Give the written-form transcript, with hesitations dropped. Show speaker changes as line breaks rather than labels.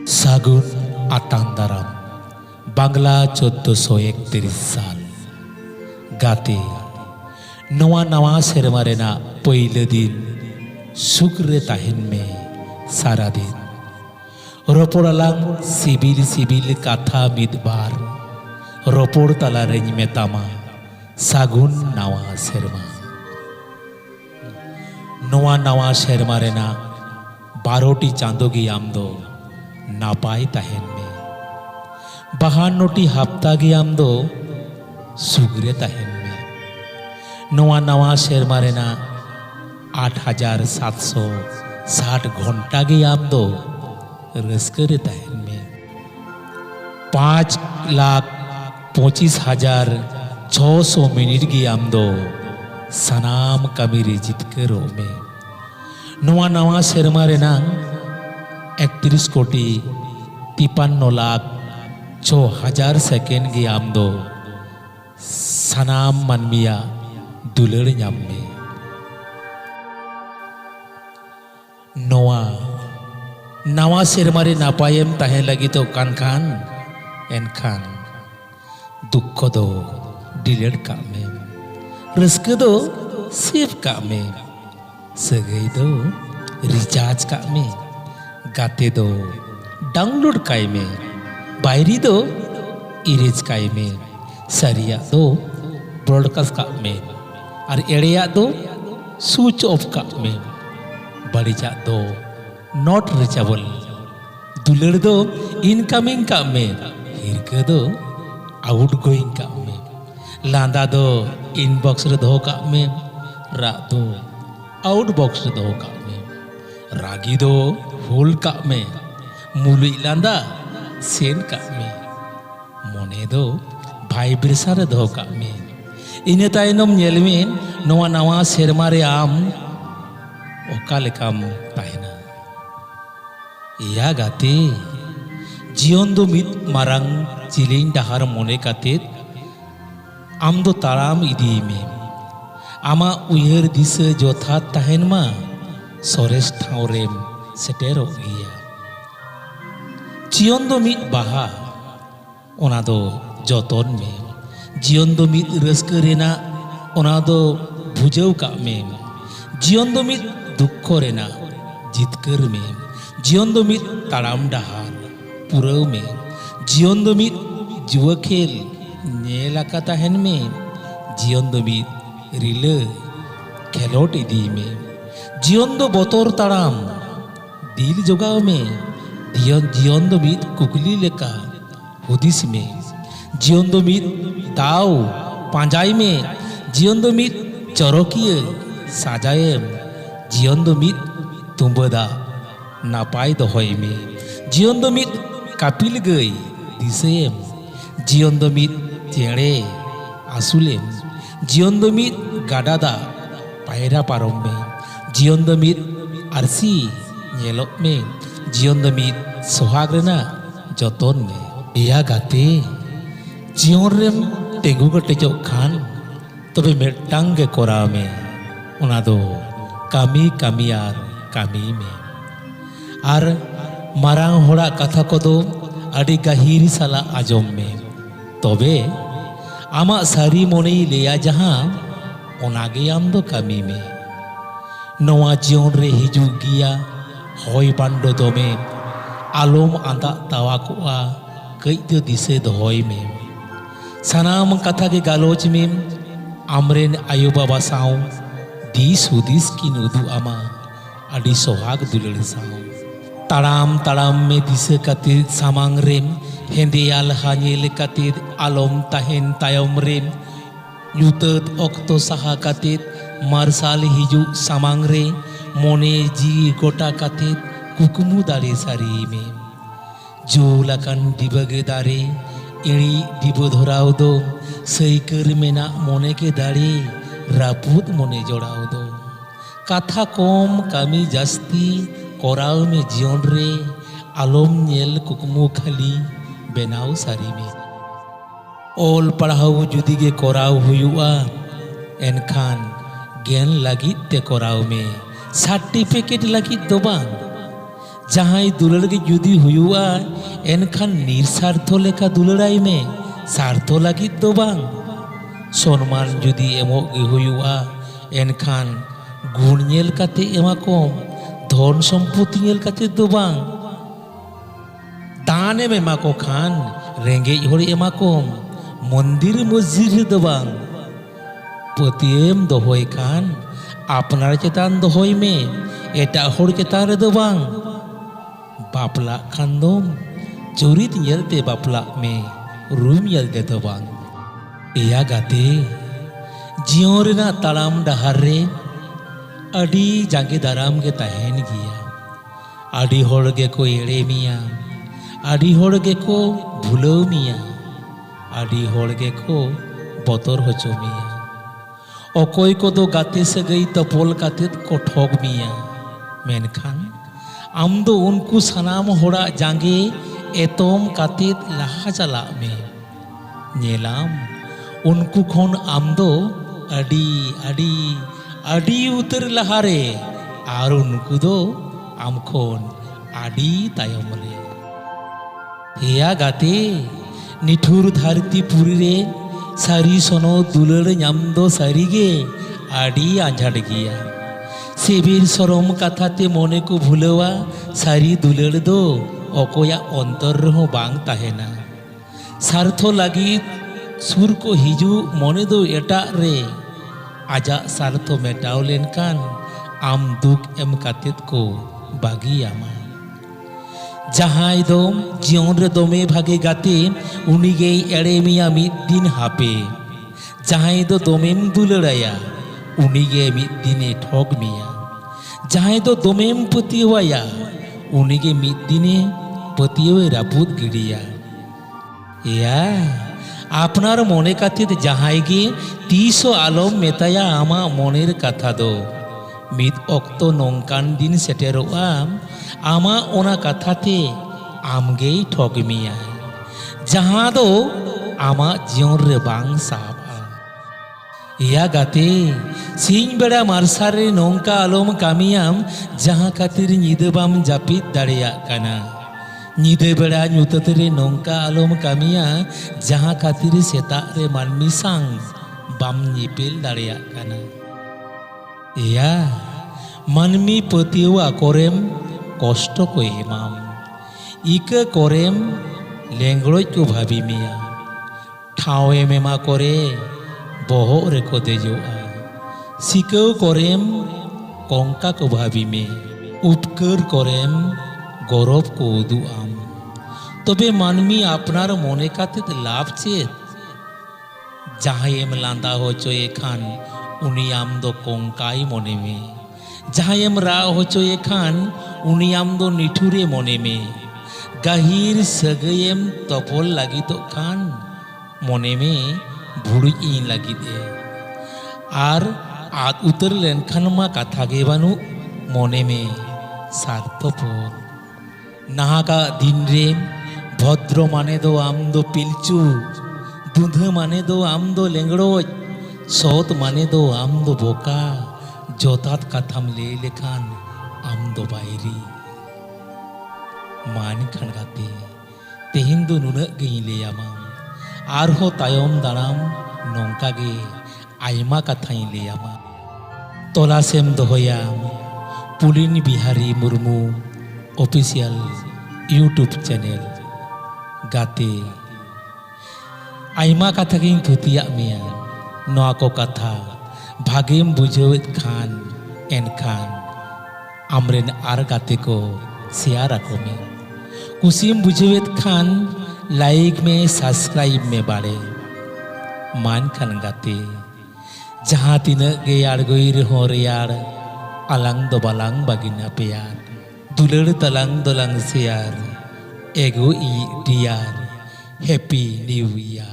सागुन आतांदाराम बांग्ला 1431 साल गाते नवा नवा सेरमा रेना पहले दिन सुग्रे ताहिन में सारा दिन रोपड़ालांग सिबिल सिबिल काथा मिदबार रोपड़ तला रेñ मेतामा सागुन नवा सेरमा नवा नवा सेरमा रेना 12टी चांदो गी आम दो नापाय ताहेन में 52टी हफ्ता गी आम दो सुग्रे ताहेन में नवा नवा सेरमा रेना 8760 घंटा गी आम दो रस्करे ताहेन में 5,25,600 मिनिट गी आम दो सनाम कमीरे जितकरो में नवा नवा सेरमा रेना 31 कोटी 53,06,000 सेकेंड गी आम दो सनाम मानमिया दुलड़ नाम में नवा नवा सेरमा रे नापायम ताहे लगी तो कान एनखान दुख दो डिलेट का में रस्क दो सेव का में सगई दो रिचार्ज का में गाते दो डाउनलोड काई में बायरी दो इरेज काई में सरिया दो ब्रॉडकास्ट का में और एड़िया दो स्विच ऑफ का में बड़ीजा दो नॉट रिचेबल दुलड़ दो इनकमिंग का में हिरक दो आउट गोइंग का में लांदा दो इनबॉक्स रे दो का में रा दो आउट बॉक्स रे दो का में रागी दो होल का में मुलुई लांदा सेन का में मोने दो भाइब्रेशन रे दो का में इने तायनम नेल में नवा नवा सेरमा रे आम ओका लेकाम ताहेना या गाते जीवन दो मित मारांग चिलिन डाहार मोने काते आम दो ताराम इदी में आमा उयहर दिसे जोथा ताहेन मा सोरेस ठावरेम सेटेरो गिया जीवन दो मित बाहा ओना दो जतन में जीवन दो मित रस्क रेना ओना दो भुजव का में जीवन दो मित दुख रेना जितकर में जीवन दो मित ताराम डाहार पुरव में जीवन दो मित जुआ खेल नेलाका ताहेन में जीवन दो मित रिले खेलोट इदी में जीवन दो बोतोर ताराम दिल जोगाव में जीवन दो मित कुकली लेका हुदिस में जीवन दो मित दाव पांजाई में जीवन दो मित चरकिय साजायम जीवन दो मित तुम्बदा नापाय दोहय में जीवन दो मित कापिल गई दिसेम जीवन दो मित चेड़े आसुलेम जीवन दो मित गाडादा पायरा पारम में जीवन दो मित आरसी नेलोक में जीवन दो मित सोहाग रेना जतन में या गाते जीवन रेम तेगु गटेजो खान तबे मेटांग गे कोराव में ओना दो कामी कामियार कामी में आर मारांग होड़ा कथा को दो अड़ी गहीर साला आजम में तबे आमा सारी मोने लेया जहां ओनागे आम दो कामी में नवा जीवन रे हिजू गिया होय बांडो दो में आलोम आंदा तावा कोआ कई दो दिसे दोहय में सनाम कथा के गालोच में आमरेन आयो बाबा साव दिस हुदिस की नुदु आमा अड़ी सोहाग दुलड़ साव ताड़ाम ताड़ाम में दिसे कते सामांग रेम हेंदेयाल हानेल कते आलोम ताहेन तायम रेम यूतत ऑक्तो सहा कते मार्साल हिजू सामांग रे मोने जी गोटा कते कुकुमु दारे सारी में जोलाकन डिबगे दारे इणी डिबो धराव दो सईकर मेना मोने के दारे रापुत मोने जोड़ाव दो कथा कम कामी जास्ती कोराव में जीवन रे आलोम नेल कुकुमु खाली बेनाव सारी में ओल पढ़ाव जुदी गे कोराव हुआ एनखान ज्ञान लगी ते कोराव में सर्टिफिकेट लगी दो बांग जहां दुलड़ के जुदी हुआ एनखान निस्वार्थ लेका दुलड़ाई में स्वार्थ लागित दो बांग सम्मान जुदी एमोग गे हुआ एनखान गुण नेल काते एमा कम धन सम्पत्ति नेल काते दो बांग दान एमा को खान रेंगे हर एमा कम मंदिर मस्जिद दो बांग पतिएम दोहय खान आपनार चेतान दोहय में एटा हर चेतान रे दो बांग बापला खानदम चुरित नेलते बापला में रूम नेलते दो बांग एया गाते जीवन रेना तालाम डहार रे अडी जांगे दाराम गे ताहेन गिया अडी होड़ गे को एड़े मिया अडी होड़ गे को भुलौ मिया अडी होड़ गे को बतर होचो मिया अकय को दो गाते सगई तपल काते को ठग मिया मेनखान आम दो उनको सनाम होड़ा जांगे एतम काते लहा चला में नेलाम उनको खन आम दो अडी अडी अडी उतर लहारे और उनको दो आम खन अडी तायम रे हेया गाते निठुर धरती पुरी रे सारी सोनो दुलड़ नाम दो सारी गे अडी आंझाड़ गिया सेबिर सरम कथाते मने को भूलवा सारी दुलड़ दो अकोया अंतर रहो बांग ताहेना स्वार्थ लगी सुर को हिजू मने दो एटा रे आजा स्वार्थ मेटाव लेनकान आम दुख एम कातेत को बागी आमा जहां दो जीवन रे दमे भागे गाते उनिगे एड़े मिया मिद दिन हापे जहां दो दमेम दुलड़ाया उनिगे मिद दिने ठग मिया जहां दो दमेम पतिवाया उनिगे मिद दिने पतिवे रापुत गिड़िया या आपनार मने काते जहां गे तीसो आलम मेताया आमा मनेर कथा दो मिद अक्तो नंकान दिन सेटेरोआ आमा ओना कथाते आमगे ठग मिया जहां दो आमा जीवन रे बांग साबा या गाते सिंह बेड़ा मार्सारे नौका आलम कामियाम जहां खातिर निदबाम जापित दाड़िया काना निदे बेड़ा नुततरे नौका आलम कामिया जहां खातिर सेता रे मानमी सांग बाम निपेल दाड़िया काना या मानमी पतिवा कोरेम कष्ट को एमाम इका कोरेम लेंगड़ोज को भाभी मिया ठावे मेमा करे बहो रे को देजोआ सिकौ कोरेम कंका को भाभी में उपकर कोरेम गौरव को उदुआम तबे मानमी आपनार मने काते लाभ चेत जहां एम लांदा हो चोए खान उनी आम दो कंकाई मने में जहां एम रा हो चोए खान उनी आम दो निठुरे मने में गहीर सगयम तपल लगी तो खान मने में भुड़ी इन लगी दे आर आद उतर लेनखान मा कथा गे बानु मने में स्वार्थपर नाहागा दिन रे भद्र माने दो आम दो पिलचू दूध माने दो आम दो लेंगड़ोज सौत माने दो आम दो बोका जोतात कथाम ले लेखान आम दो बायरी मान खान गाते तेहिन दो नुना गई ले आमाम आरहो तायम दाराम नौका गे आयमा कथाई ले आमा तलासेम दोहयाम Pulin Bihari Murmu official YouTube channel गाते आयमा कथा गिन थुतिया मिया नोआ को कथा भागेम बुझेवत खान एनखान आमरेन आर गाते को शेयर रखो में कुसीम बुझेवत खान लाइक में सब्सक्राइब में बाड़े मान खान गाते जहाँ तीना गे आड़गोई हो रेयार आलांग दो बालांग बागिना पेयार दुलड़ तलांग दोलांग शेयर एगो ई डियार हैप्पी न्यू ईयर।